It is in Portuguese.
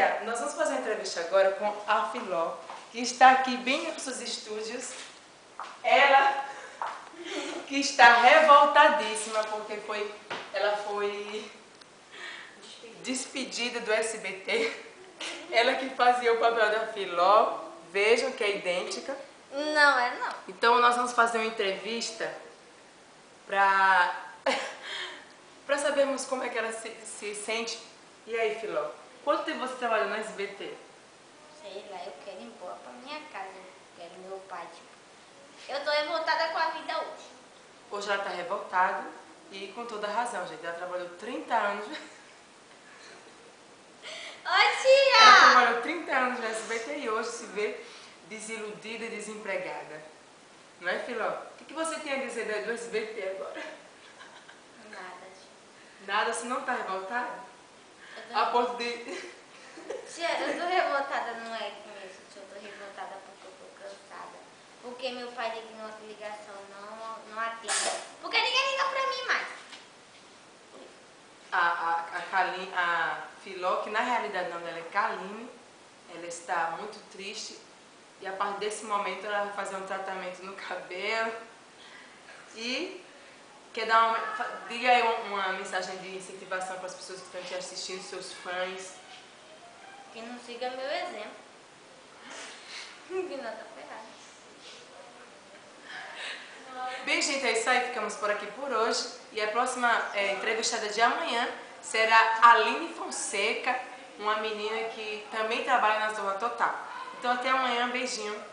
dia, nós vamos fazer uma entrevista agora com a Filó, que está aqui bem nos seus estúdios. Ela que está revoltadíssima porque ela foi despedida do SBT. Ela que fazia o papel da Filó, vejam que é idêntica. Não é não. Então nós vamos fazer uma entrevista para sabermos como é que ela se sente. E aí, Filó, quanto tempo você trabalhou no SBT? Sei lá, eu quero ir embora pra minha casa. Eu quero meu pai, tipo. Eu tô revoltada com a vida hoje. Hoje ela está revoltada e com toda razão, gente. Ela trabalhou 30 anos. Oi, Ela tia! trabalhou 30 anos no SBT e hoje se vê desiludida e desempregada. Não é, Filó? O que você tem a dizer do SBT agora? Nada, tia. Nada, você não está revoltada? Eu A tô... ponto de... Tia, eu tô revoltada, não é com isso, tia. Eu tô revoltada porque eu tô cansada. Porque meu pai liga nossa ligação, não atende. Porque ninguém liga pra mim mais. A Filó, que na realidade não dela é Kaline, ela está muito triste e a partir desse momento ela vai fazer um tratamento no cabelo e quer dar diga aí uma mensagem de incentivação para as pessoas que estão te assistindo, seus fãs. Que não siga meu exemplo. Que não tá ferrado. Bem, gente, é isso aí. Ficamos por aqui por hoje. E a próxima entrevistada de amanhã será Aline Fonseca, uma menina que também trabalha na Zorra Total. Então, até amanhã. Beijinho.